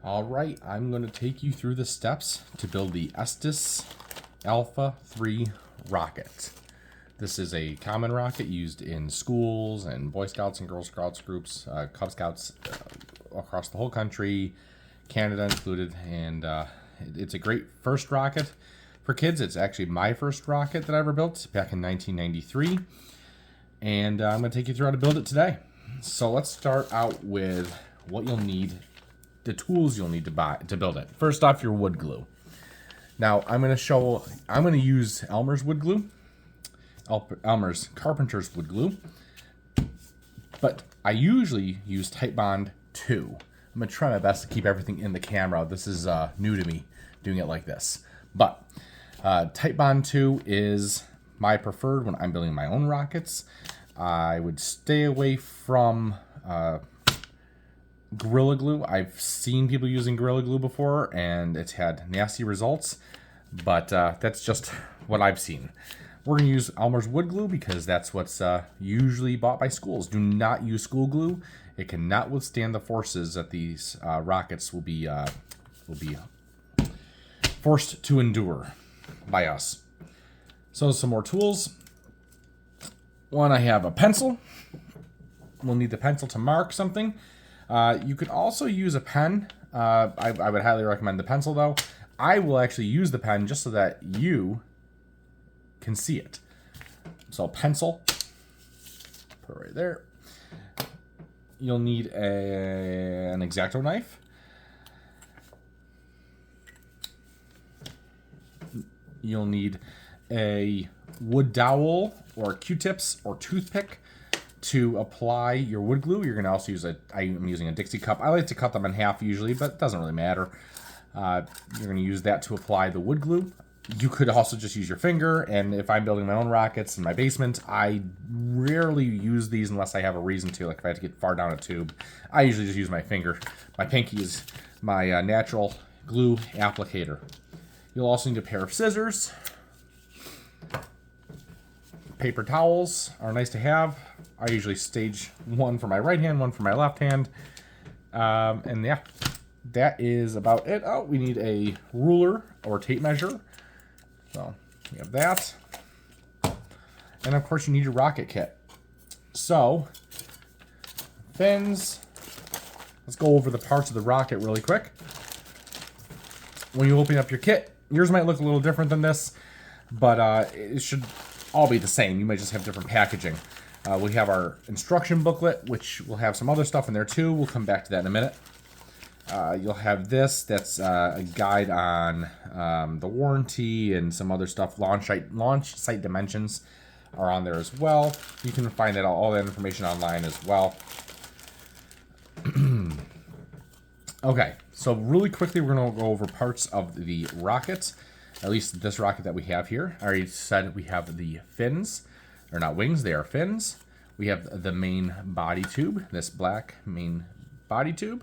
All right, I'm going to take you through the steps to build the Estes Alpha 3 rocket. This is a common rocket used in schools and Boy Scouts and Girl Scouts groups, Cub Scouts across the whole country, Canada included, and it's a great first rocket for kids. It's actually my first rocket that I ever built back in 1993, and I'm going to take you through how to build it today. So let's start out with what you'll need, the tools you'll need to buy to build it. First off, your wood glue. Now I'm going to use Elmer's wood glue, Elmer's Carpenter's wood glue, but I usually use Titebond 2. I'm going to try my best to keep everything in the camera. This is new to me, doing it like this. But Titebond 2 is my preferred when I'm building my own rockets. I would stay away from Gorilla Glue. I've seen people using Gorilla Glue before, and it's had nasty results, but that's just what I've seen. We're going to use Elmer's wood glue because that's what's usually bought by schools. Do not use school glue. It cannot withstand the forces that these rockets will be forced to endure by us. So some more tools. One, I have a pencil. We'll need the pencil to mark something. You could also use a pen. I would highly recommend the pencil, though. I will actually use the pen just so that you can see it. So pencil, put it right there. You'll need an X-Acto knife. You'll need a wood dowel or Q-tips or toothpick to apply your wood glue. You're going to also use I'm using a Dixie cup. I like to cut them in half usually, but it doesn't really matter. You're going to use that to apply the wood glue. You could also just use your finger, and if I'm building my own rockets in my basement, I rarely use these unless I have a reason to, like if I have to get far down a tube. I usually just use my finger. My pinky is my natural glue applicator. You'll also need a pair of scissors. Paper towels are nice to have. I usually stage one for my right hand, one for my left hand. And yeah, that is about it. Oh, we need a ruler or tape measure. So we have that. And of course you need your rocket kit. So, fins. Let's go over the parts of the rocket really quick. When you open up your kit, yours might look a little different than this, but it should all be the same. You might just have different packaging. We have our instruction booklet, which will have some other stuff in there too. We'll come back to that in a minute. You'll have this. That's a guide on the warranty and some other stuff. Launch site dimensions are on there as well. You can find all that information online as well. Okay, so really quickly, we're going to go over parts of the rocket. At least this rocket that we have here. I already said we have the fins. They're not wings, they are fins. We have the main body tube, this black main body tube.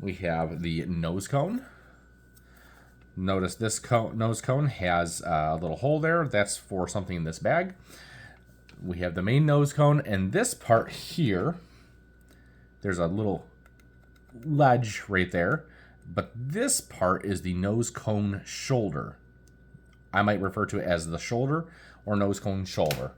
We have the nose cone. Notice this nose cone has a little hole there. That's for something in this bag. We have the main nose cone, and this part here, there's a little ledge right there. But this part is the nose cone shoulder. I might refer to it as the shoulder or nose cone shoulder.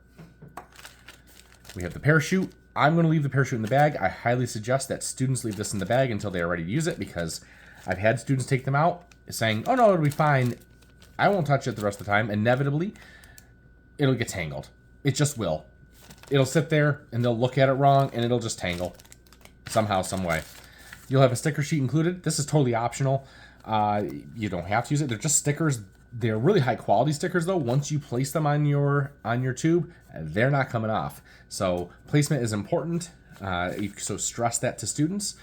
We have the parachute. I'm going to leave the parachute in the bag. I highly suggest that students leave this in the bag until they are ready to use it, because I've had students take them out saying, oh no, it'll be fine. I won't touch it the rest of the time. Inevitably, it'll get tangled. It just will. It'll sit there and they'll look at it wrong and it'll just tangle somehow, some way. You'll have a sticker sheet included. This is totally optional. You don't have to use it. They're just stickers. They're really high quality stickers though. Once you place them on your tube, they're not coming off. So placement is important. So stress that to students.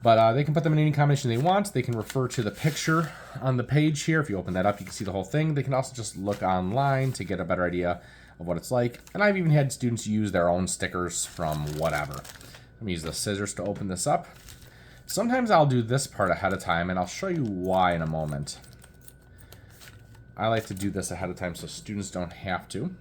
But they can put them in any combination they want. They can refer to the picture on the page here. If you open that up, you can see the whole thing. They can also just look online to get a better idea of what it's like. And I've even had students use their own stickers from whatever. Let me use the scissors to open this up. Sometimes I'll do this part ahead of time, and I'll show you why in a moment. I like to do this ahead of time so students don't have to.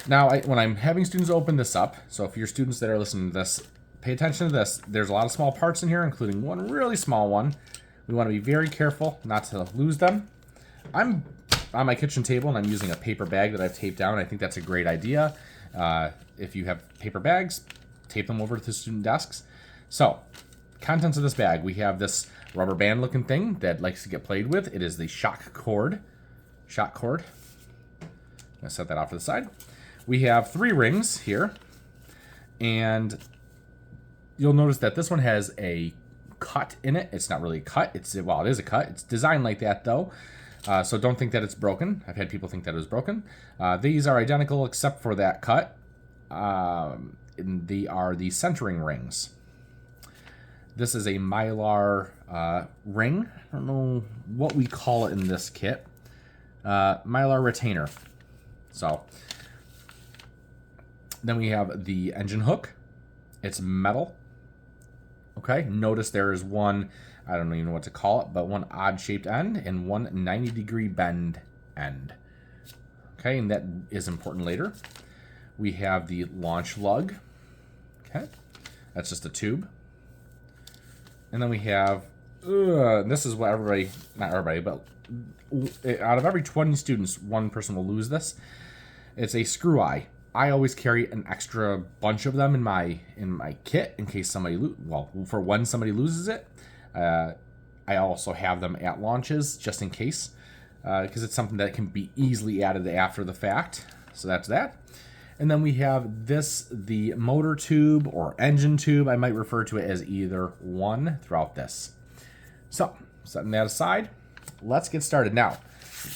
Now, when I'm having students open this up, so if your students that are listening to this pay attention to this. There's a lot of small parts in here, including one really small one. We want to be very careful not to lose them. I'm on my kitchen table and I'm using a paper bag that I've taped down. I think that's a great idea. If you have paper bags, tape them over to the student desks. So, contents of this bag. We have this rubber band looking thing that likes to get played with. It is the shock cord. I'm going to set that off to the side. We have 3 rings here. And you'll notice that this one has a cut in it. It's not really a cut. Well, it is a cut. It's designed like that, though. So don't think that it's broken. I've had people think that it was broken. These are identical except for that cut. And they are the centering rings. This is a Mylar ring. I don't know what we call it in this kit. Mylar retainer. So then we have the engine hook. It's metal. Okay, notice there is one, I don't even know what to call it, but one odd-shaped end and one 90-degree bend end. Okay, and that is important later. We have the launch lug. Okay, that's just a tube. And then we have, this is what everybody, not everybody, but out of every 20 students, one person will lose this. It's a screw eye. I always carry an extra bunch of them in my kit in case somebody for when somebody loses it. I also have them at launches just in case, because it's something that can be easily added after the fact. So that's that. And then we have this, the motor tube or engine tube. I might refer to it as either one throughout this. So setting that aside, let's get started now.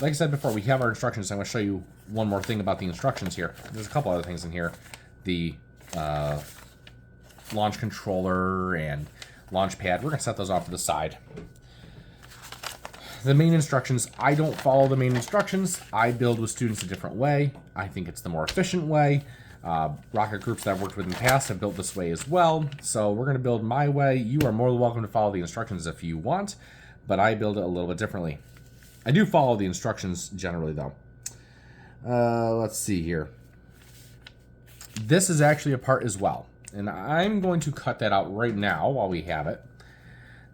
Like I said before, we have our instructions. I'm going to show you one more thing about the instructions here. There's a couple other things in here. The launch controller and launch pad. We're going to set those off to the side. The main instructions, I don't follow the main instructions. I build with students a different way. I think it's the more efficient way. Rocket groups that I've worked with in the past have built this way as well. So we're going to build my way. You are more than welcome to follow the instructions if you want, but I build it a little bit differently. I do follow the instructions generally, though. Let's see here. This is actually a part as well, and I'm going to cut that out right now while we have it.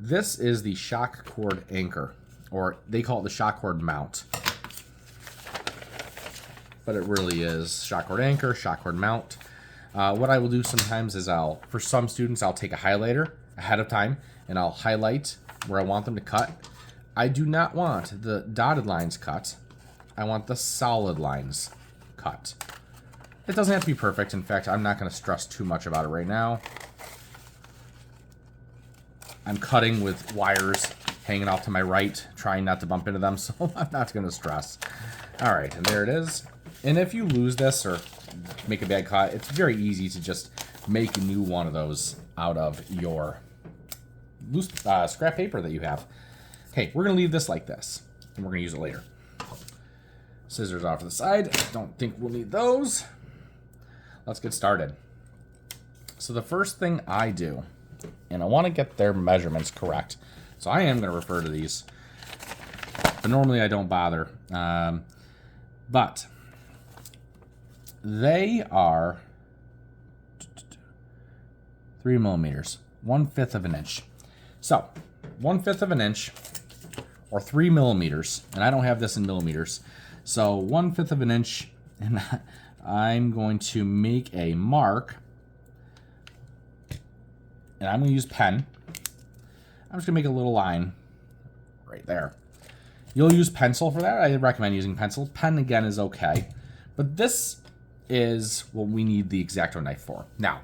This is the shock cord anchor, or they call it the shock cord mount. But it really is shock cord anchor, shock cord mount. What I will do sometimes is for some students, I'll take a highlighter ahead of time, and I'll highlight where I want them to cut. I do not want the dotted lines cut. I want the solid lines cut. It doesn't have to be perfect. In fact, I'm not going to stress too much about it right now. I'm cutting with wires hanging off to my right, trying not to bump into them, so I'm not going to stress. All right, and there it is. And if you lose this or make a bad cut, it's very easy to just make a new one of those out of your loose scrap paper that you have. Okay, we're going to leave this like this, and we're going to use it later. Scissors off to the side. Don't think we'll need those. Let's get started. So the first thing I do, and I want to get their measurements correct, so I am going to refer to these, but normally I don't bother. But they are 3 millimeters, 1/5 of an inch. So 1/5 of an inch, or 3 millimeters, and I don't have this in millimeters. So 1/5 of an inch, and I'm going to make a mark, and I'm going to use pen. I'm just going to make a little line right there. You'll use pencil for that. I recommend using pencil. Pen, again, is okay. But this is what we need the X-Acto knife for. Now,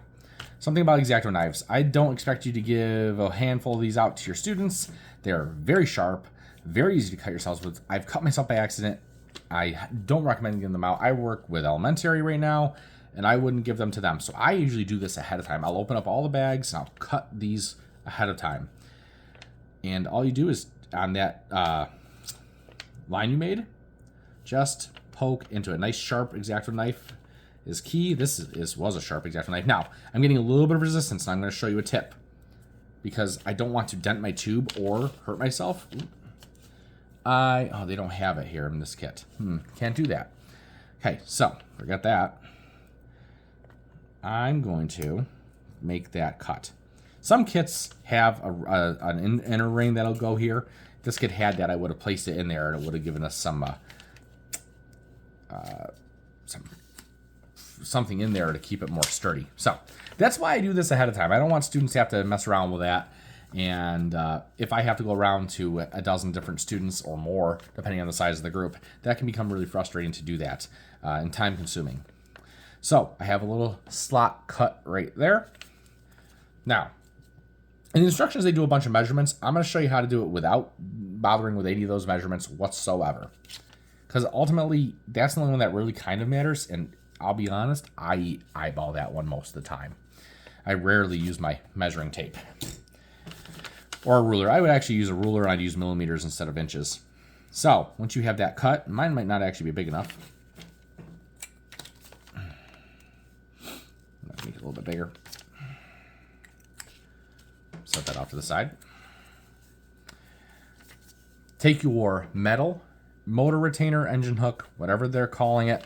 something about X-Acto knives. I don't expect you to give a handful of these out to your students. They're very sharp, very easy to cut yourselves with. I've cut myself by accident. I don't recommend giving them out. I work with elementary right now, and I wouldn't give them to them. So I usually do this ahead of time. I'll open up all the bags, and I'll cut these ahead of time. And all you do is, on that line you made, just poke into a nice sharp X-Acto knife is key. This was a sharp X-Acto knife. Now, I'm getting a little bit of resistance, and I'm going to show you a tip, because I don't want to dent my tube or hurt myself. Oh, they don't have it here in this kit. Can't do that. Okay, so forget that. I'm going to make that cut. Some kits have an inner ring that'll go here. If this kit had that, I would have placed it in there, and it would have given us something in there to keep it more sturdy. So that's why I do this ahead of time. I don't want students to have to mess around with that. And if I have to go around to a dozen different students or more, depending on the size of the group, that can become really frustrating to do that and time consuming. So I have a little slot cut right there. Now, in the instructions, they do a bunch of measurements. I'm going to show you how to do it without bothering with any of those measurements whatsoever. Because ultimately, that's the only one that really kind of matters. And I'll be honest, I eyeball that one most of the time. I rarely use my measuring tape. Or a ruler. I would actually use a ruler, and I'd use millimeters instead of inches. So, once you have that cut, mine might not actually be big enough. Make it a little bit bigger. Set that off to the side. Take your metal, motor retainer, engine hook, whatever they're calling it.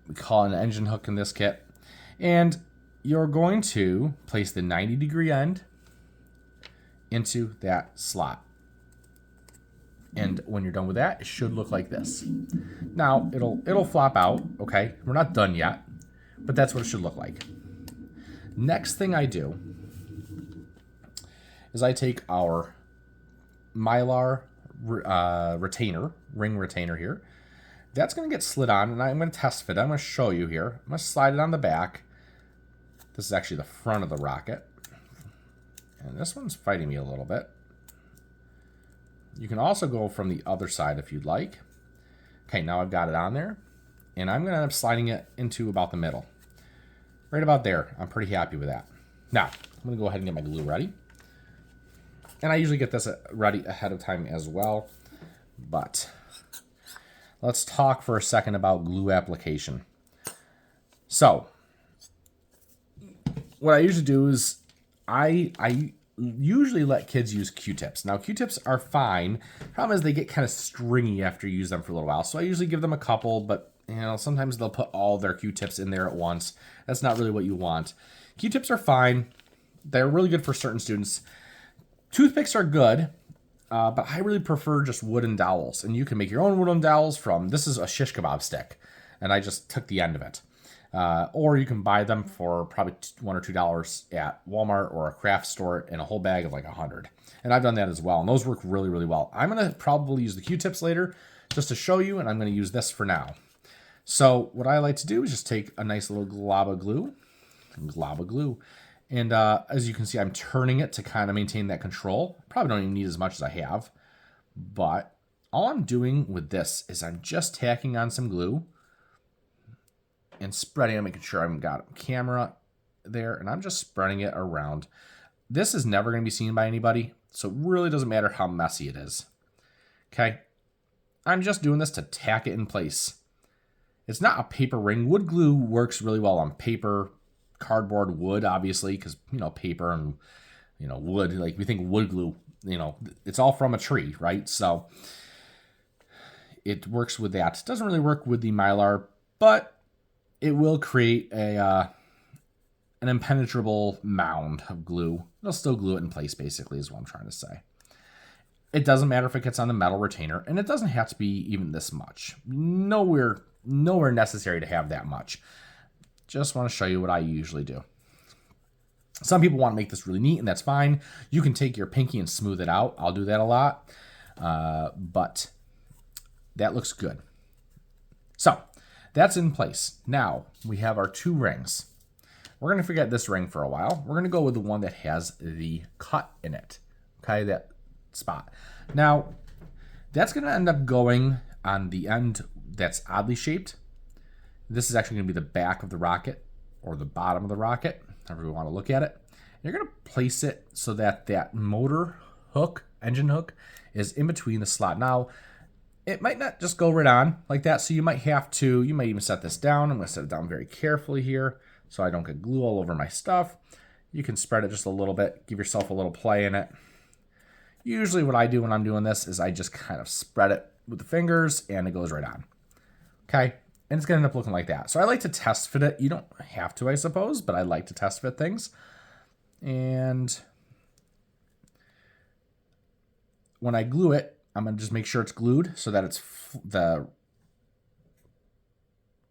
We call it an engine hook in this kit. And you're going to place the 90-degree end into that slot. And when you're done with that, it should look like this. Now, it'll flop out, okay? We're not done yet, but that's what it should look like. Next thing I do is I take our Mylar ring retainer here. That's going to get slid on, and I'm going to test fit. I'm going to show you here. I'm going to slide it on the back. This is actually the front of the rocket. And this one's fighting me a little bit. You can also go from the other side if you'd like. Okay, now I've got it on there. And I'm going to end up sliding it into about the middle. Right about there. I'm pretty happy with that. Now, I'm going to go ahead and get my glue ready. And I usually get this ready ahead of time as well. But let's talk for a second about glue application. So, what I usually do is I usually let kids use Q-tips. Now, Q-tips are fine. Problem is they get kind of stringy after you use them for a little while. So I usually give them a couple, but sometimes they'll put all their Q-tips in there at once. That's not really what you want. Q-tips are fine. They're really good for certain students. Toothpicks are good, but I really prefer just wooden dowels. And you can make your own wooden dowels from, this is a shish kebab stick, and I just took the end of it. Or you can buy them for probably $1 or $2 at Walmart or a craft store in a whole bag of like 100. And I've done that as well, and those work really, really well. I'm going to probably use the Q-tips later just to show you, and I'm going to use this for now. So what I like to do is just take a nice little glob of glue. And as you can see, I'm turning it to kind of maintain that control. Probably don't even need as much as I have. But all I'm doing with this is I'm just tacking on some glue and spreading it, making sure I've got a camera there, and I'm just spreading it around. This is never going to be seen by anybody, so it really doesn't matter how messy it is. Okay? I'm just doing this to tack it in place. It's not a paper ring. Wood glue works really well on paper, cardboard, wood, obviously, because, paper and, wood, like we think wood glue, it's all from a tree, right? So it works with that. It doesn't really work with the Mylar, but it will create an impenetrable mound of glue. It'll still glue it in place, basically, is what I'm trying to say. It doesn't matter if it gets on the metal retainer, and it doesn't have to be even this much. Nowhere necessary to have that much. Just want to show you what I usually do. Some people want to make this really neat, and that's fine. You can take your pinky and smooth it out. I'll do that a lot, but that looks good. So that's in place. Now we have our two rings. We're going to forget this ring for a while. We're going to go with the one that has the cut in it. Okay, that spot. Now, that's going to end up going on the end that's oddly shaped. This is actually going to be the back of the rocket or the bottom of the rocket, however you want to look at it. You're going to place it so that that motor hook, engine hook, is in between the slot. Now, it might not just go right on like that, so you might even set this down. I'm going to set it down very carefully here so I don't get glue all over my stuff. You can spread it just a little bit, give yourself a little play in it. Usually what I do when I'm doing this is I just kind of spread it with the fingers and it goes right on. Okay, And it's going to end up looking like that. So I like to test fit it. You don't have to, I suppose, but I like to test fit things. And when I glue it, I'm going to just make sure it's glued so that it's the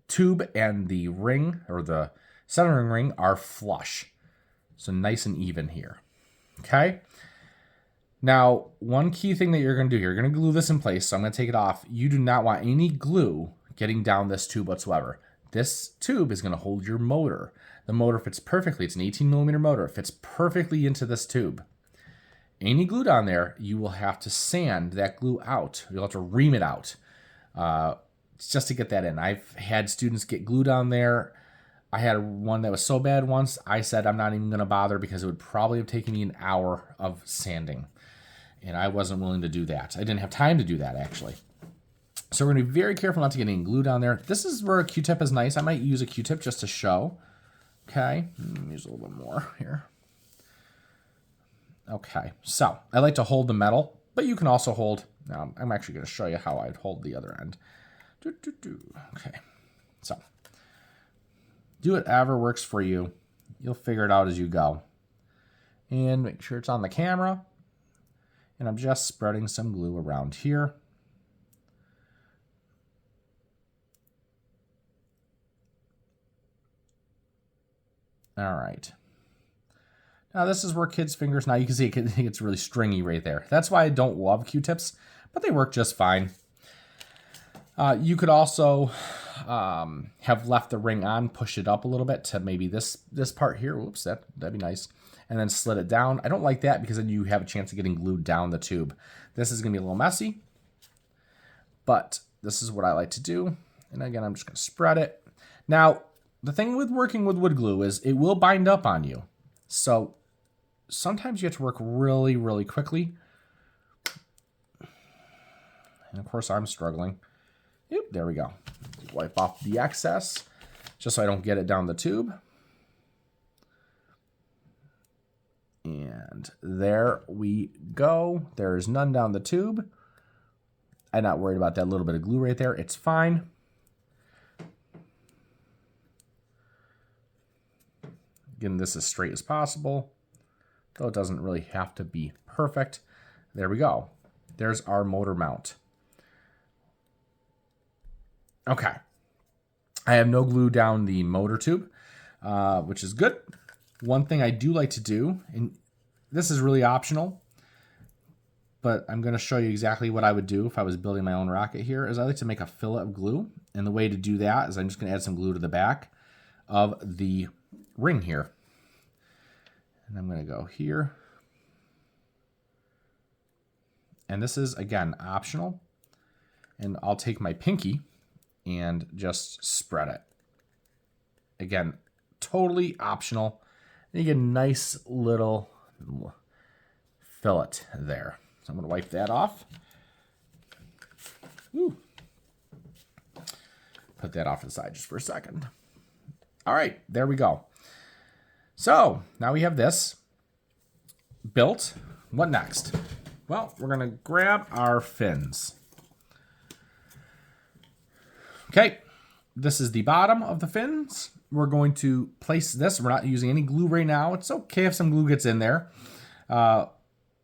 tube and the ring, or the centering ring, are flush. So nice and even here. Okay. Now, one key thing that you're going to do here, you're going to glue this in place. So I'm going to take it off. You do not want any glue getting down this tube whatsoever. This tube is going to hold your motor. The motor fits perfectly. It's an 18mm motor. It fits perfectly into this tube. Any glue down there, you will have to sand that glue out. You'll have to ream it out just to get that in. I've had students get glue down there. I had one that was so bad once, I said I'm not even going to bother because it would probably have taken me an hour of sanding. And I wasn't willing to do that. I didn't have time to do that, actually. So we're going to be very careful not to get any glue down there. This is where a Q-tip is nice. I might use a Q-tip just to show. Okay, use a little bit more here. Okay, so I like to hold the metal, but you can also hold, now I'm actually going to show you how I'd hold the other end. Okay, so do whatever works for you. You'll figure it out as you go. And make sure it's on the camera. And I'm just spreading some glue around here. All right. Now this is where kids' fingers, now you can see it gets really stringy right there. That's why I don't love Q-tips, but they work just fine. You could also have left the ring on, push it up a little bit to maybe this part here. Oops, that'd be nice. And then slid it down. I don't like that because then you have a chance of getting glued down the tube. This is going to be a little messy, but this is what I like to do. And again, I'm just going to spread it. Now, the thing with working with wood glue is it will bind up on you. So sometimes you have to work really, really quickly. And of course, I'm struggling. Yep, there we go. Wipe off the excess just so I don't get it down the tube. And there we go. There's none down the tube. I'm not worried about that little bit of glue right there. It's fine. Getting this as straight as possible, though it doesn't really have to be perfect. There we go. There's our motor mount. Okay. I have no glue down the motor tube, which is good. One thing I do like to do, and this is really optional, but I'm going to show you exactly what I would do if I was building my own rocket here, is I like to make a fillet of glue. And the way to do that is I'm just going to add some glue to the back of the ring here. And I'm going to go here. And this is, again, optional. And I'll take my pinky and just spread it. Again, totally optional. And you get a nice little fillet there. So I'm going to wipe that off. Woo. Put that off to the side just for a second. All right, there we go. So now we have this built. What next? Well, we're going to grab our fins. Okay, this is the bottom of the fins. We're going to place this. We're not using any glue right now. It's okay if some glue gets in there. We're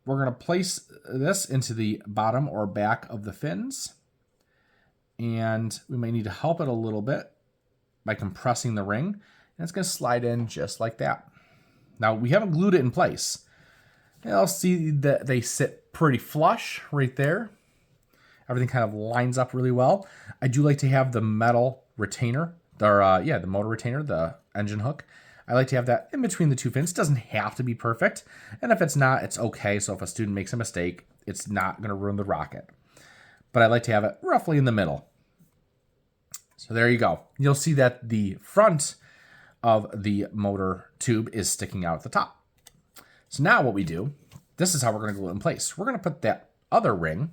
going to place this into the bottom or back of the fins. And we may need to help it a little bit by compressing the ring. And it's going to slide in just like that. Now, we haven't glued it in place. You'll see that they sit pretty flush right there. Everything kind of lines up really well. I do like to have the metal retainer, or the motor retainer, the engine hook. I like to have that in between the two fins. It doesn't have to be perfect. And if it's not, it's okay. So if a student makes a mistake, it's not going to ruin the rocket. But I like to have it roughly in the middle. So there you go. You'll see that the front of the motor tube is sticking out at the top. So now what we do, this is how we're going to glue it in place. We're going to put that other ring,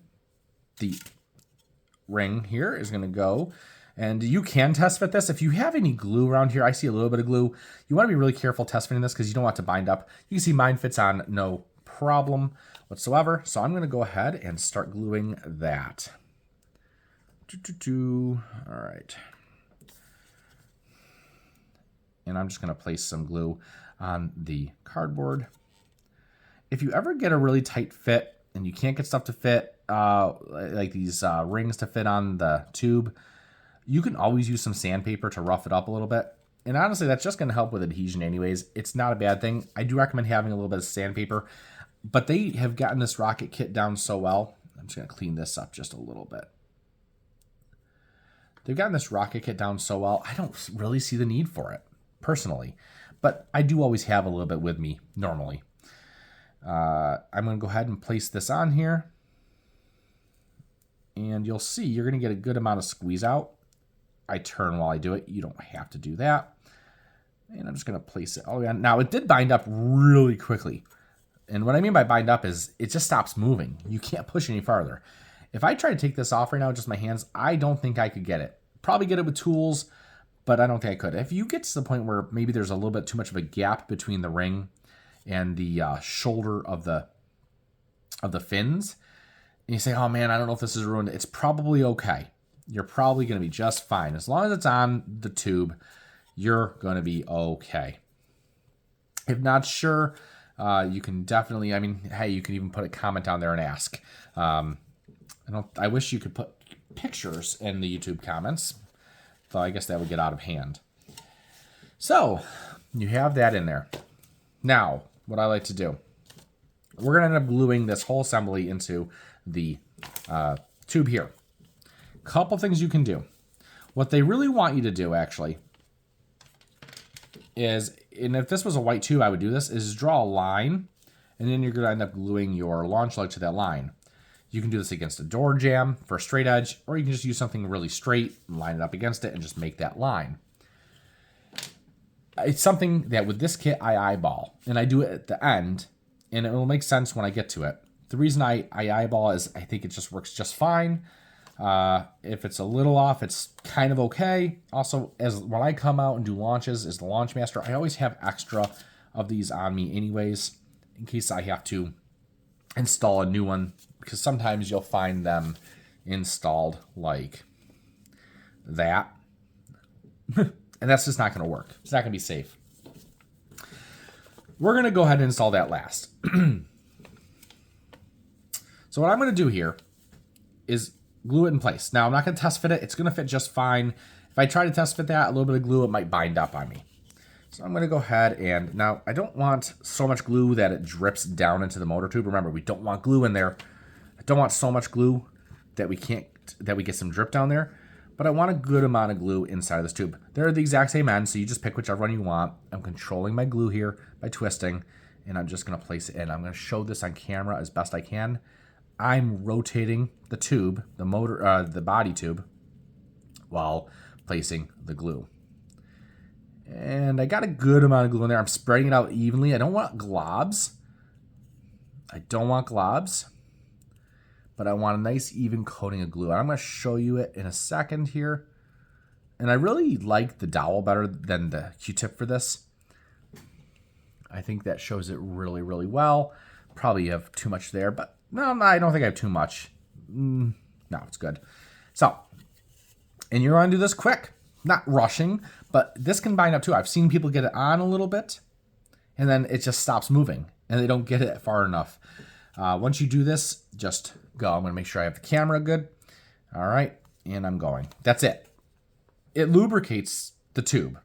the ring here is going to go, and you can test fit this. If you have any glue around here, I see a little bit of glue. You want to be really careful test fitting this because you don't want it to bind up. You can see mine fits on no problem whatsoever. So I'm going to go ahead and start gluing that. All right. And I'm just going to place some glue on the cardboard. If you ever get a really tight fit and you can't get stuff to fit, like these rings to fit on the tube, you can always use some sandpaper to rough it up a little bit. And honestly, that's just going to help with adhesion anyways. It's not a bad thing. I do recommend having a little bit of sandpaper, but they have gotten this rocket kit down so well. I'm just going to clean this up just a little bit. They've gotten this rocket kit down so well, I don't really see the need for it, personally. But I do always have a little bit with me, normally. I'm going to go ahead and place this on here. And you'll see you're going to get a good amount of squeeze out. I turn while I do it. You don't have to do that. And I'm just going to place it. Oh, yeah. Now, it did bind up really quickly. And what I mean by bind up is it just stops moving. You can't push any farther. If I try to take this off right now, just my hands, I don't think I could get it. Probably get it with tools, but I don't think I could. If you get to the point where maybe there's a little bit too much of a gap between the ring and the shoulder of the fins, and you say, oh man, I don't know if this is ruined, it's probably okay. You're probably going to be just fine. As long as it's on the tube, you're going to be okay. If not sure, you can definitely, I mean, hey, you can even put a comment down there and ask. I wish you could put pictures in the YouTube comments, though I guess that would get out of hand. So, you have that in there. Now, what I like to do, we're going to end up gluing this whole assembly into the tube here. Couple things you can do. What they really want you to do, actually, is, and if this was a white tube, I would do this, is draw a line, and then you're going to end up gluing your launch lug to that line. You can do this against a door jamb for a straight edge, or you can just use something really straight, line it up against it, and just make that line. It's something that with this kit I eyeball, and I do it at the end, and it will make sense when I get to it. The reason I eyeball is I think it just works just fine. If it's a little off, it's kind of okay. Also, as when I come out and do launches as the launch master, I always have extra of these on me anyways, in case I have to install a new one, because sometimes you'll find them installed like that. And that's just not going to work. It's not going to be safe. We're going to go ahead and install that last. So what I'm going to do here is glue it in place. Now, I'm not going to test fit it. It's going to fit just fine. If I try to test fit that, a little bit of glue, it might bind up on me. So I'm going to go ahead and, now I don't want so much glue that it drips down into the motor tube. Remember, we don't want glue in there. I don't want so much glue that we get some drip down there, but I want a good amount of glue inside of this tube. They're the exact same ends, so you just pick whichever one you want. I'm controlling my glue here by twisting, and I'm just going to place it in. I'm going to show this on camera as best I can. I'm rotating the tube, the motor, the body tube, while placing the glue. And I got a good amount of glue in there. I'm spreading it out evenly. I don't want globs. But I want a nice even coating of glue. And I'm going to show you it in a second here. And I really like the dowel better than the Q-tip for this. I think that shows it really, really well. Probably have too much there, but no, I don't think I have too much. No, it's good. So, and you're going to do this quick. Not rushing, but this can bind up too. I've seen people get it on a little bit, and then it just stops moving, and they don't get it far enough. Once you do this, just go. I'm going to make sure I have the camera good. All right, and I'm going. That's it. It lubricates the tube.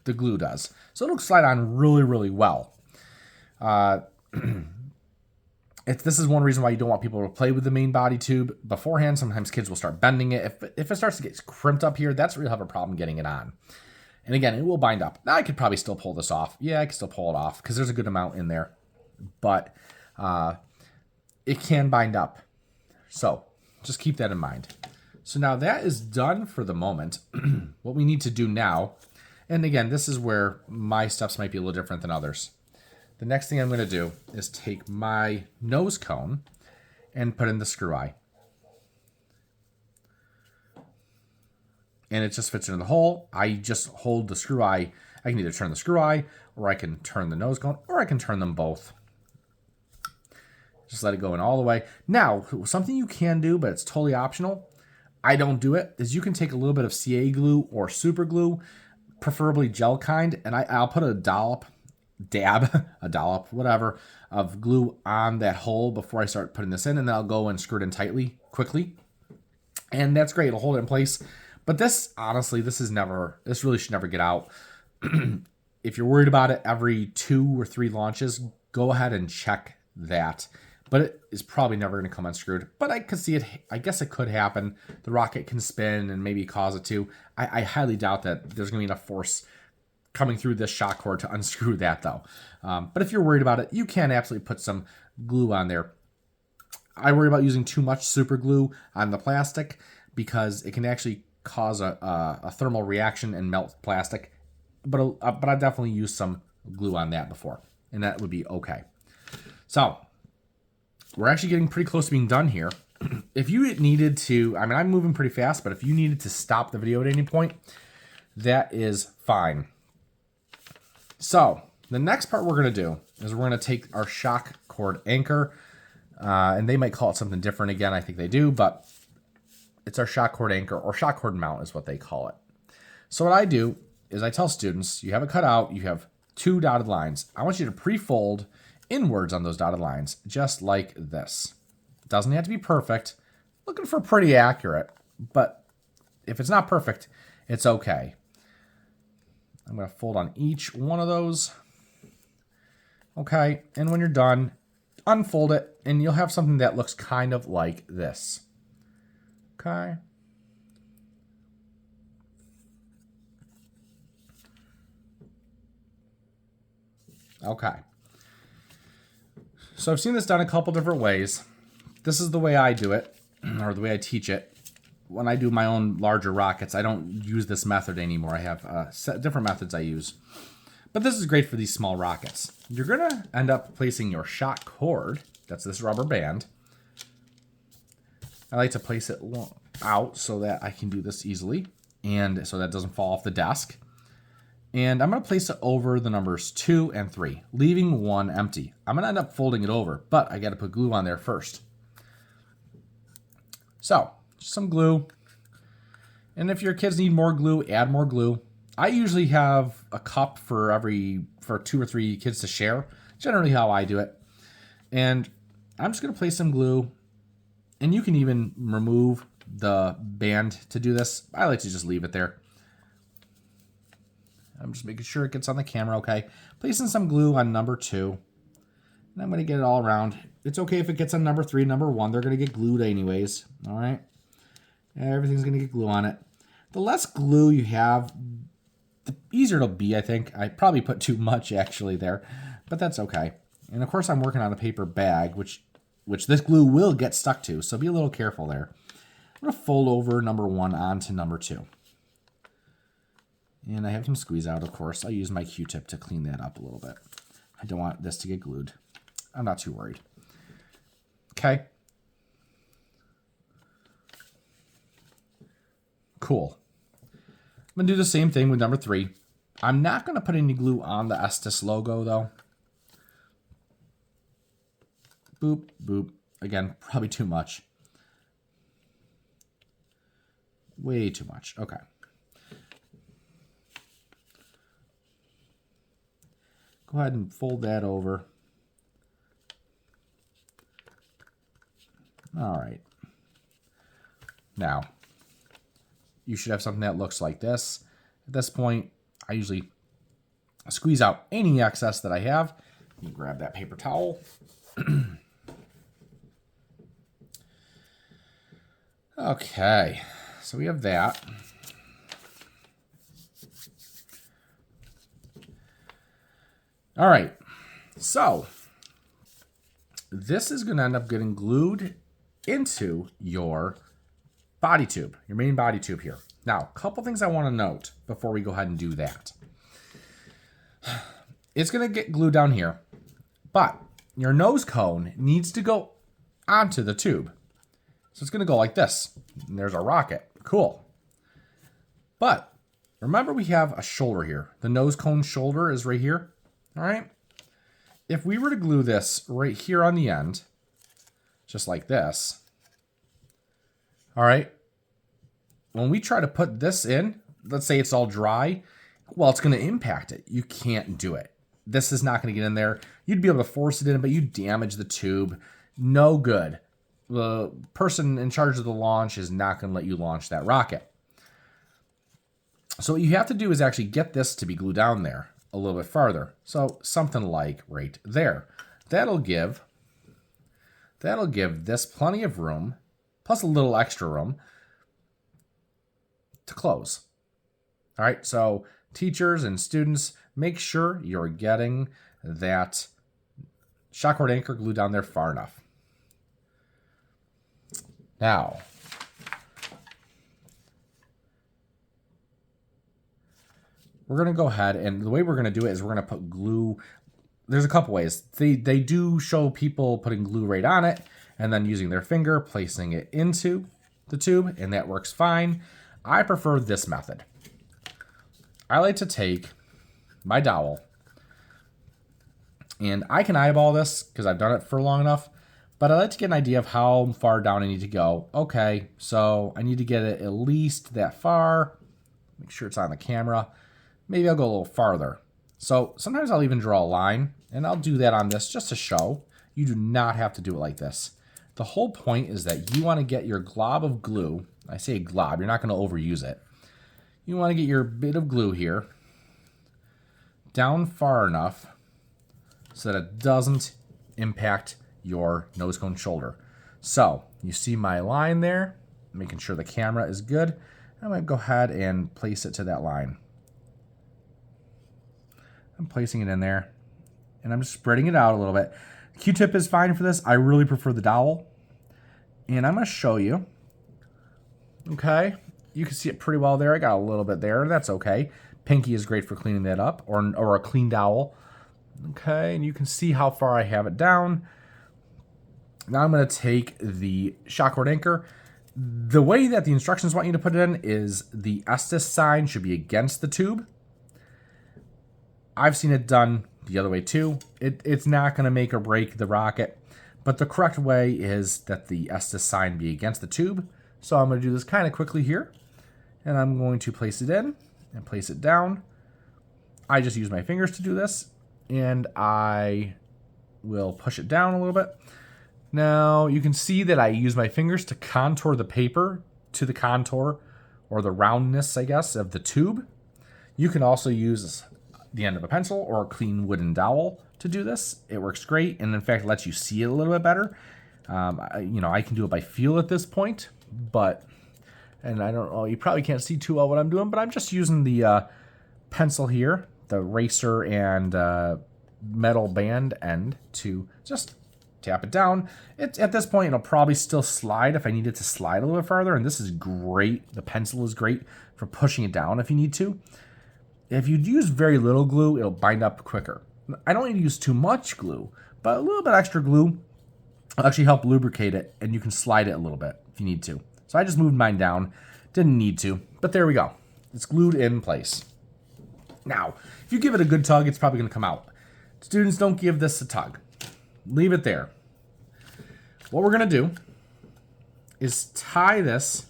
The glue does. So it'll slide on really, really well. This is one reason why you don't want people to play with the main body tube beforehand. Sometimes kids will start bending it. If it starts to get crimped up here, that's where you'll have a problem getting it on. And again, it will bind up. Now, I could probably still pull this off. Yeah, I can still pull it off because there's a good amount in there. But it can bind up. So just keep that in mind. So now that is done for the moment. What we need to do now, and again, this is where my steps might be a little different than others. The next thing I'm going to do is take my nose cone and put in the screw eye. And it just fits into the hole. I just hold the screw eye. I can either turn the screw eye, or I can turn the nose cone, or I can turn them both. Just let it go in all the way. Now, something you can do, but it's totally optional, I don't do it, is you can take a little bit of CA glue or super glue. preferably gel kind, and I'll put a dollop, a dollop, whatever, of glue on that hole before I start putting this in, and then I'll go and screw it in tightly, quickly. And that's great, it'll hold it in place. But this, honestly, this really should never get out. If you're worried about it every 2 or 3 launches, go ahead and check that. But it is probably never going to come unscrewed. But I could see it. I guess it could happen. The rocket can spin and maybe cause it to. I highly doubt that there's going to be enough force coming through this shock cord to unscrew that, though. But if you're worried about it, you can absolutely put some glue on there. I worry about using too much super glue on the plastic because it can actually cause a thermal reaction and melt plastic. But I definitely used some glue on that before, and that would be okay. So we're actually getting pretty close to being done here. If you needed to, I mean, I'm moving pretty fast, but if you needed to stop the video at any point, that is fine. So the next part we're going to do is we're going to take our shock cord anchor, and they might call it something different again. I think they do, but it's our shock cord anchor, or shock cord mount is what they call it. So what I do is I tell students, you have it cut out, you have 2 dotted lines. I want you to pre-fold inwards on those dotted lines, just like this. It doesn't have to be perfect. Looking for pretty accurate, but if it's not perfect, it's okay. I'm going to fold on each one of those. Okay, and when you're done, unfold it, and you'll have something that looks kind of like this. Okay. Okay. So I've seen this done a couple different ways. This is the way I do it, or the way I teach it. When I do my own larger rockets, I don't use this method anymore. I have different methods I use. But this is great for these small rockets. You're going to end up placing your shock cord, that's this rubber band. I like to place it out so that I can do this easily, and so that doesn't fall off the desk. And I'm going to place it over the numbers 2 and 3, leaving 1 empty. I'm going to end up folding it over, but I got to put glue on there first. So, just some glue. And if your kids need more glue, add more glue. I usually have a cup for 2 or 3 kids to share. Generally how I do it. And I'm just going to place some glue. And you can even remove the band to do this. I like to just leave it there. I'm just making sure it gets on the camera okay. Placing some glue on number 2. And I'm going to get it all around. It's okay if it gets on number 3, number 1. They're going to get glued anyways. All right. Everything's going to get glue on it. The less glue you have, the easier it'll be, I think. I probably put too much actually there, but that's okay. And of course I'm working on a paper bag, which this glue will get stuck to, so be a little careful there. I'm going to fold over number 1 onto number 2. And I have some squeeze out, of course. I'll use my Q-tip to clean that up a little bit. I don't want this to get glued. I'm not too worried. Okay. Cool. I'm going to do the same thing with number 3. I'm not going to put any glue on the Estes logo, though. Boop, boop. Again, probably too much. Way too much. Okay. Go ahead and fold that over. All right. Now, you should have something that looks like this. At this point, I usually squeeze out any excess that I have. You grab that paper towel. Okay, so we have that. All right, so this is going to end up getting glued into your body tube, your main body tube here. Now, a couple things I want to note before we go ahead and do that. It's going to get glued down here, but your nose cone needs to go onto the tube. So it's going to go like this. And there's our rocket. Cool. But remember we have a shoulder here. The nose cone shoulder is right here. All right. If we were to glue this right here on the end, just like this. All right. When we try to put this in, let's say it's all dry, well, it's going to impact it. You can't do it. This is not going to get in there. You'd be able to force it in, but you damage the tube. No good. The person in charge of the launch is not going to let you launch that rocket. So what you have to do is actually get this to be glued down there a little bit farther. So something like right there. That'll give this plenty of room, plus a little extra room, to close. All right, so teachers and students, make sure you're getting that shock cord anchor glued down there far enough. Now, we're going to go ahead, and the way we're going to do it is we're going to put glue. There's a couple ways. They do show people putting glue right on it and then using their finger, placing it into the tube, and that works fine. I prefer this method. I like to take my dowel, and I can eyeball this because I've done it for long enough, but I like to get an idea of how far down I need to go. Okay, so I need to get it at least that far. Make sure it's on the camera. Maybe I'll go a little farther. So sometimes I'll even draw a line, and I'll do that on this just to show. You do not have to do it like this. The whole point is that you want to get your glob of glue. I say glob, you're not going to overuse it. You want to get your bit of glue here down far enough so that it doesn't impact your nose cone shoulder. So you see my line there, making sure the camera is good. I'm going to go ahead and place it to that line. I'm placing it in there, and I'm just spreading it out a little bit. Q-tip is fine for this. I really prefer the dowel. And I'm going to show you. Okay, you can see it pretty well there. I got a little bit there. That's okay. Pinky is great for cleaning that up, or a clean dowel. Okay, and you can see how far I have it down. Now I'm going to take the shock cord anchor. The way that the instructions want you to put it in is the Estes sign should be against the tube. I've seen it done the other way too. It's not going to make or break the rocket, but the correct way is that the Estes sign be against the tube. So I'm going to do this kind of quickly here, and I'm going to place it in and place it down. I just use my fingers to do this, and I will push it down a little bit. Now you can see that I use my fingers to contour the paper to the contour, or the roundness, I guess, of the tube. You can also use the end of a pencil or a clean wooden dowel to do this. It works great, and in fact lets you see it a little bit better. I can do it by feel at this point, and I don't know, you probably can't see too well what I'm doing, but I'm just using the pencil here, the eraser and metal band end, to just tap it down. At this point, it'll probably still slide if I need it to slide a little bit farther, and this is great. The pencil is great for pushing it down if you need to. If you use very little glue, it'll bind up quicker. I don't need to use too much glue, but a little bit extra glue will actually help lubricate it, and you can slide it a little bit if you need to. So I just moved mine down. Didn't need to, but there we go. It's glued in place. Now, if you give it a good tug, it's probably going to come out. Students, don't give this a tug. Leave it there. What we're going to do is tie this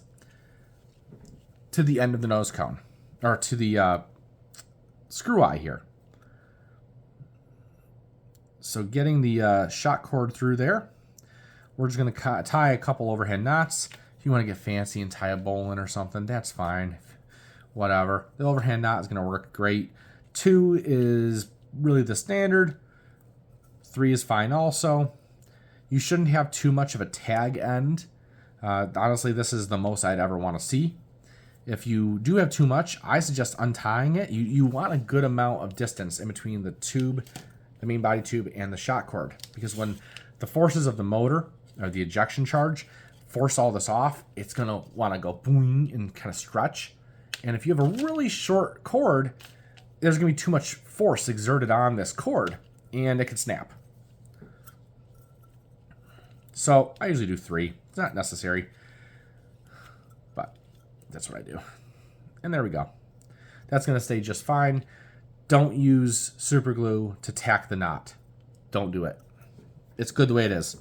to the end of the nose cone, or to the screw eye here. So getting the shock cord through there, we're just going to tie a couple overhand knots. If you want to get fancy and tie a bowline or something, that's fine. Whatever. The overhand knot is going to work great. 2 is really the standard. 3 is fine also. You shouldn't have too much of a tag end. Honestly, this is the most I'd ever want to see. If you do have too much, I suggest untying it. You want a good amount of distance in between the tube, the main body tube, and the shock cord. Because when the forces of the motor, or the ejection charge, force all this off, it's going to want to go boing and kind of stretch. And if you have a really short cord, there's going to be too much force exerted on this cord, and it could snap. So I usually do 3. It's not necessary, but that's what I do. And there we go. That's going to stay just fine. Don't use super glue to tack the knot. Don't do it. It's good the way it is.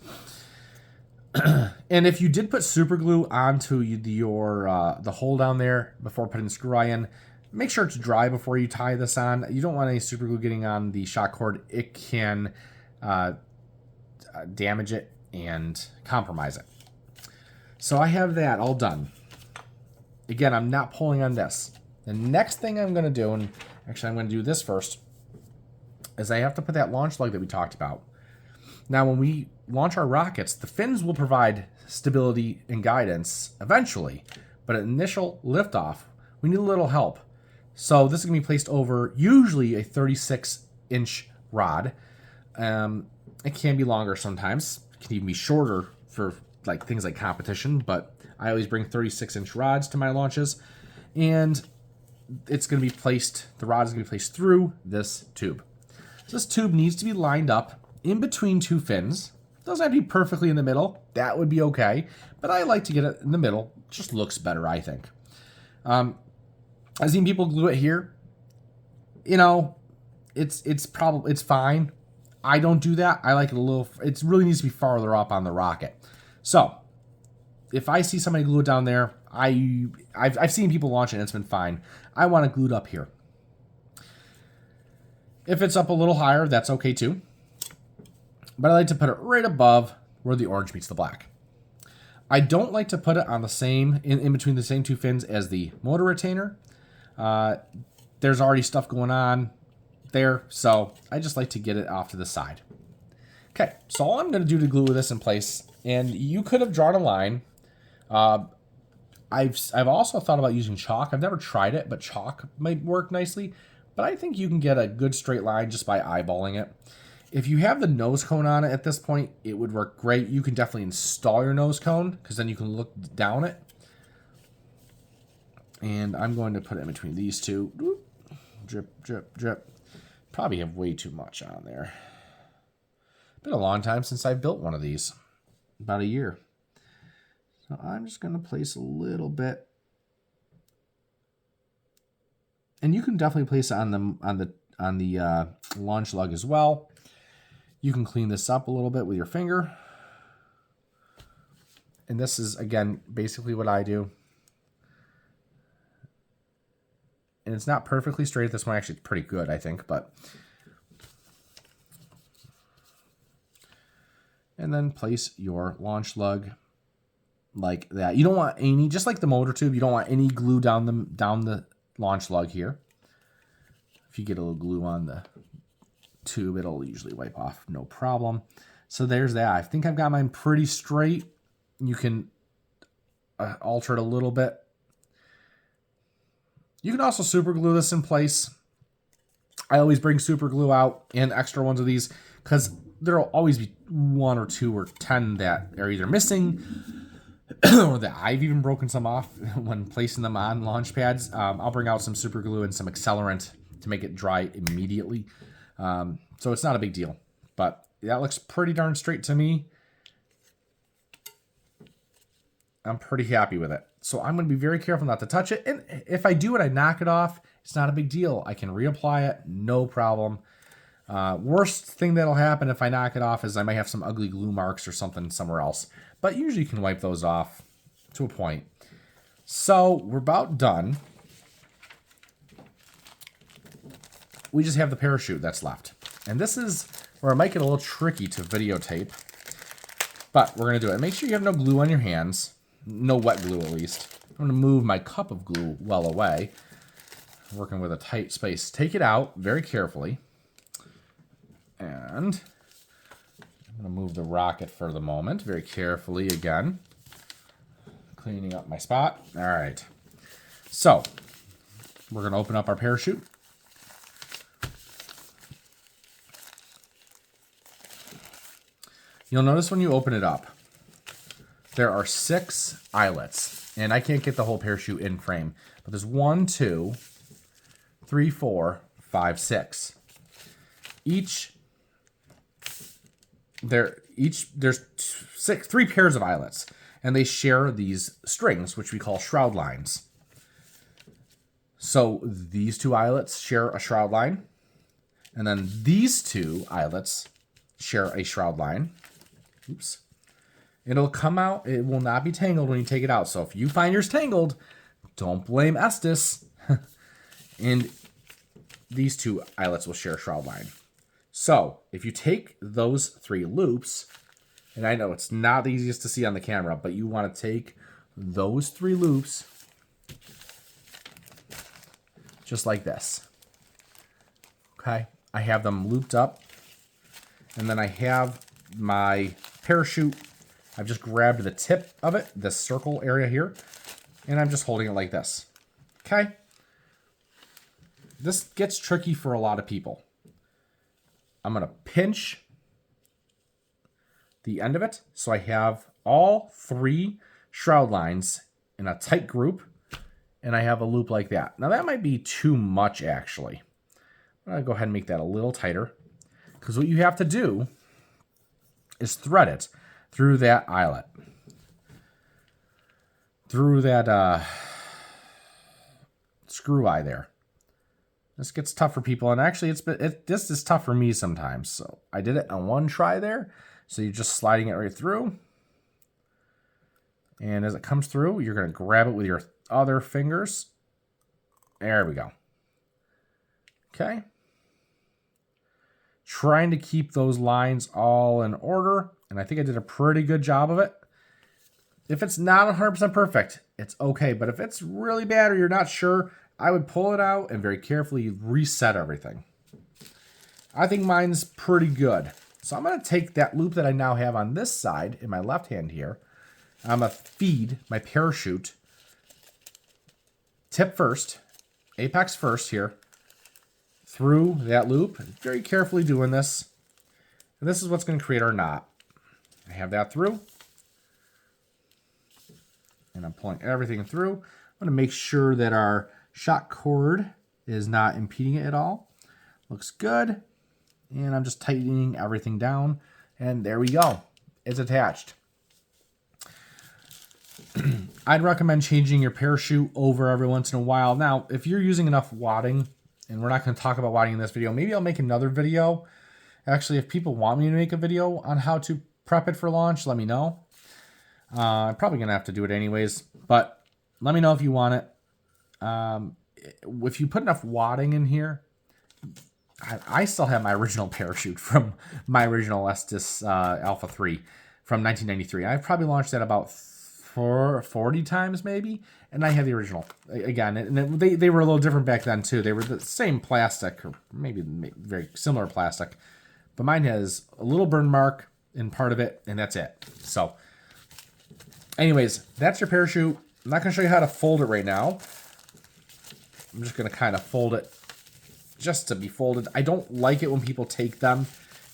And if you did put super glue onto your the hole down there before putting the screw eye in, Make sure it's dry before you tie this on. You don't want any super glue getting on the shock cord. It can damage it and compromise it. So I have that all done. Again, I'm not pulling on this. The next thing I'm going to do, and actually I'm going to do this first, is I have to put that launch lug that we talked about. Now, when we launch our rockets, the fins will provide stability and guidance eventually, but at initial liftoff, we need a little help. So this is going to be placed over usually a 36-inch rod. It can be longer sometimes. It can even be shorter for like things like competition, but I always bring 36-inch rods to my launches, and it's going to be placed, the rod is going to be placed through this tube. So this tube needs to be lined up in between two fins. It doesn't have to be perfectly in the middle. That would be okay, but I like to get it in the middle. It just looks better, I think. I've seen people glue it here. You know, it's fine. I don't do that. I like it a little, it really needs to be farther up on the rocket. So if I see somebody glue it down there, I've seen people launch it and it's been fine. I want it glued up here. If it's up a little higher, that's okay too. But I like to put it right above where the orange meets the black. I don't like to put it on the same, in between the same two fins as the motor retainer. There's already stuff going on there, so I just like to get it off to the side. Okay, so all I'm going to do to glue this in place, and you could have drawn a line. I've also thought about using chalk. I've never tried it, but chalk might work nicely. But I think you can get a good straight line just by eyeballing it. If you have the nose cone on it at this point, it would work great. You can definitely install your nose cone because then you can look down it. And I'm going to put it in between these two. Drip, drip, drip. Probably have way too much on there. Been a long time since I've built one of these. About a year. So I'm just going to place a little bit. And you can definitely place it on the launch lug as well. You can clean this up a little bit with your finger. And this is, again, basically what I do. And it's not perfectly straight. This one actually is pretty good, I think, but. And then place your launch lug like that. You don't want any, just like the motor tube, you don't want any glue down the launch lug here. If you get a little glue on the tube, it'll usually wipe off, no problem. So there's that. I think I've got mine pretty straight. You can alter it a little bit. You can also super glue this in place. I always bring super glue out and extra ones of these because there'll always be 1 or 2 or 10 that are either missing or that I've even broken some off when placing them on launch pads. I'll bring out some super glue and some accelerant to make it dry immediately. So it's not a big deal, but that looks pretty darn straight to me. I'm pretty happy with it. So I'm going to be very careful not to touch it. And if I do it, I knock it off. It's not a big deal. I can reapply it, no problem. Worst thing that'll happen if I knock it off is I might have some ugly glue marks or something somewhere else. But usually you can wipe those off to a point. So we're about done. We just have the parachute that's left. And this is where it might get a little tricky to videotape. But we're going to do it. Make sure you have no glue on your hands. No wet glue, at least. I'm going to move my cup of glue well away. Working with a tight space. Take it out very carefully. And I'm going to move the rocket for the moment very carefully again. Cleaning up my spot. All right. So, we're going to open up our parachute. You'll notice when you open it up, there are 6 eyelets. And I can't get the whole parachute in frame. But there's 1, 2, 3, 4, 5, 6. There's 3 pairs of eyelets. And they share these strings, which we call shroud lines. So these 2 eyelets share a shroud line. And then these 2 eyelets share a shroud line. Oops. It'll come out. It will not be tangled when you take it out. So if you find yours tangled, don't blame Estes. And these two eyelets will share a shroud line. So if you take those 3 loops, and I know it's not the easiest to see on the camera, but you want to take those 3 loops just like this. Okay, I have them looped up, and then I have my parachute. I've just grabbed the tip of it, this circle area here, and I'm just holding it like this. Okay, this gets tricky for a lot of people. I'm gonna pinch the end of it so I have all 3 shroud lines in a tight group, and I have a loop like that. Now that might be too much actually. I'm gonna go ahead and make that a little tighter, because what you have to do is thread it through that eyelet, through that screw eye there. This gets tough for people, and actually this is tough for me sometimes. So I did it on one try there. So you're just sliding it right through, and as it comes through, you're gonna grab it with your other fingers. There we go. Okay. Trying to keep those lines all in order, and I think I did a pretty good job of it. If it's not 100% perfect, it's okay, but if it's really bad or you're not sure, I would pull it out and very carefully reset everything. I think mine's pretty good. So I'm going to take that loop that I now have on this side in my left hand here. I'm going to feed my parachute tip first, apex first here, through that loop. Very carefully doing this. And this is what's going to create our knot. I have that through. And I'm pulling everything through. I'm going to make sure that our shock cord is not impeding it at all. Looks good. And I'm just tightening everything down. And there we go. It's attached. I'd recommend changing your parachute over every once in a while. Now, if you're using enough wadding, and we're not going to talk about wadding in this video, maybe I'll make another video. Actually, if people want me to make a video on how to prep it for launch, let me know. I'm probably going to have to do it anyways, but let me know if you want it. If you put enough wadding in here, I still have my original parachute from my original Estes Alpha 3 from 1993. I've probably launched that about 40 times maybe, and I have the original. Again, and they were a little different back then too. They were the same plastic, or maybe very similar plastic, but mine has a little burn mark in part of it, and that's it. So anyways, that's your parachute. I'm not going to show you how to fold it right now. I'm just going to kind of fold it just to be folded. I don't like it when people take them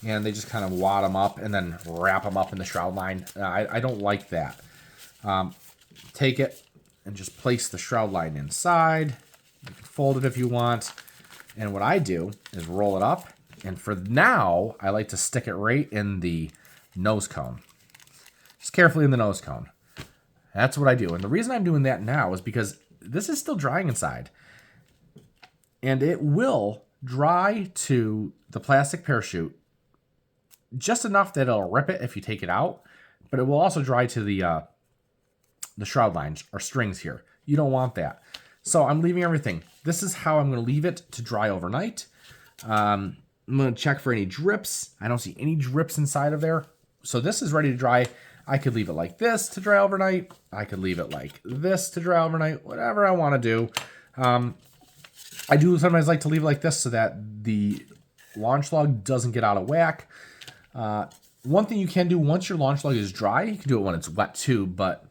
and they just kind of wad them up and then wrap them up in the shroud line. I don't like that. Take it and just place the shroud line inside. You can fold it if you want. And what I do is roll it up. And for now, I like to stick it right in the nose cone. Just carefully in the nose cone. That's what I do. And the reason I'm doing that now is because this is still drying inside. And it will dry to the plastic parachute just enough that it'll rip it if you take it out. But it will also dry to the shroud lines or strings here. You don't want that. So I'm leaving everything. This is how I'm going to leave it to dry overnight. I'm going to check for any drips. I don't see any drips inside of there. So this is ready to dry. I could leave it like this to dry overnight. I could leave it like this to dry overnight. Whatever I want to do. I do sometimes like to leave it like this so that the launch lug doesn't get out of whack. One thing you can do once your launch lug is dry, you can do it when it's wet too, but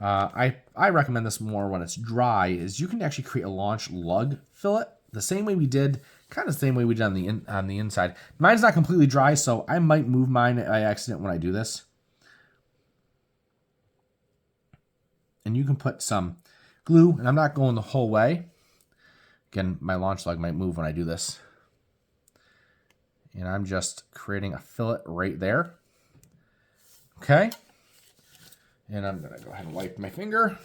I recommend this more when it's dry, is you can actually create a launch lug fillet the same way we did, kind of the same way we did on the inside. Mine's not completely dry, so I might move mine by accident when I do this. And you can put some glue, and I'm not going the whole way. Again, my launch lug might move when I do this. And I'm just creating a fillet right there. Okay. And I'm going to go ahead and wipe my finger.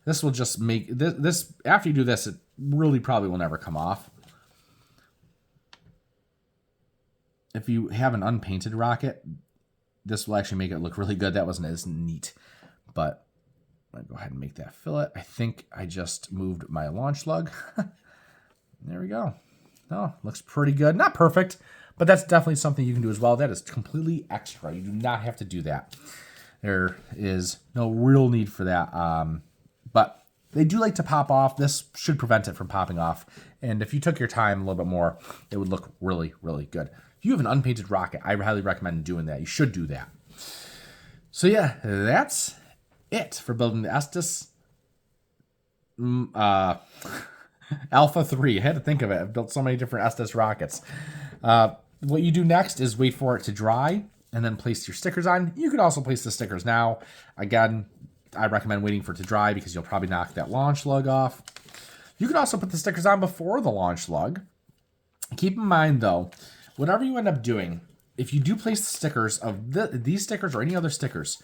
This will just make, this after you do this, it really probably will never come off. If you have an unpainted rocket, this will actually make it look really good. That wasn't as neat. But I'm going to go ahead and make that fillet. I think I just moved my launch lug. There we go. Oh, looks pretty good. Not perfect, but that's definitely something you can do as well. That is completely extra. You do not have to do that. There is no real need for that. But they do like to pop off. This should prevent it from popping off. And if you took your time a little bit more, it would look really, really good. If you have an unpainted rocket, I highly recommend doing that. You should do that. So yeah, that's it for building the Estes Alpha 3. I had to think of it. I've built so many different Estes rockets. What you do next is wait for it to dry and then place your stickers on. You could also place the stickers now. Again, I recommend waiting for it to dry because you'll probably knock that launch lug off. You could also put the stickers on before the launch lug. Keep in mind, though, whatever you end up doing, if you do place the stickers of these stickers or any other stickers,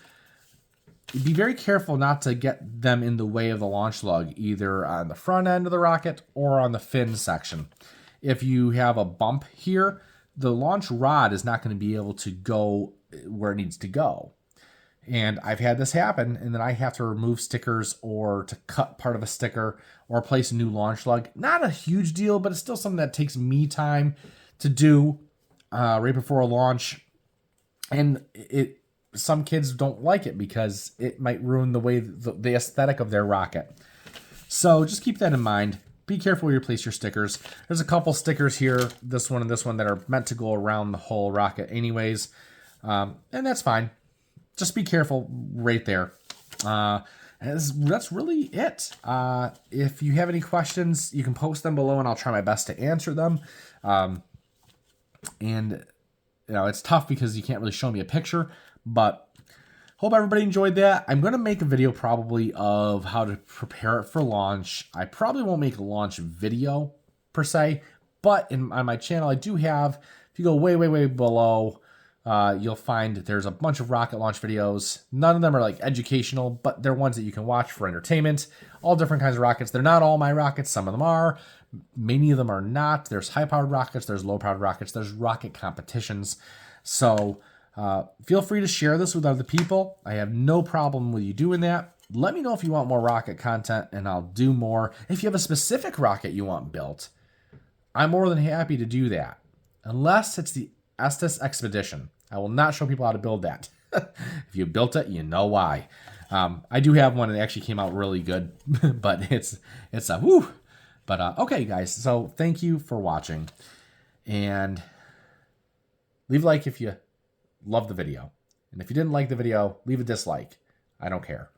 be very careful not to get them in the way of the launch lug, either on the front end of the rocket or on the fin section. If you have a bump here, the launch rod is not going to be able to go where it needs to go. And I've had this happen, and then I have to remove stickers or to cut part of a sticker or place a new launch lug. Not a huge deal, but it's still something that takes me time to do right before a launch. And some kids don't like it because it might ruin the way the aesthetic of their rocket. So just keep that in mind. Be careful where you place your stickers. There's a couple stickers here, this one and this one, that are meant to go around the whole rocket anyways. And that's fine. Just be careful right there. That's really it. If you have any questions, you can post them below and I'll try my best to answer them. And it's tough because you can't really show me a picture, but hope everybody enjoyed that. I'm going to make a video probably of how to prepare it for launch. I probably won't make a launch video per se, but on my channel I do have, if you go way, way, way below, you'll find there's a bunch of rocket launch videos. None of them are like educational, but they're ones that you can watch for entertainment. All different kinds of rockets. They're not all my rockets. Some of them are. Many of them are not. There's high-powered rockets. There's low-powered rockets. There's rocket competitions. So feel free to share this with other people. I have no problem with you doing that. Let me know if you want more rocket content, and I'll do more. If you have a specific rocket you want built, I'm more than happy to do that. Unless it's the Estes Expedition. I will not show people how to build that. If you built it, you know why. I do have one that actually came out really good, but it's a whoo. But okay, guys, so thank you for watching. And leave a like if you love the video. And if you didn't like the video, leave a dislike. I don't care.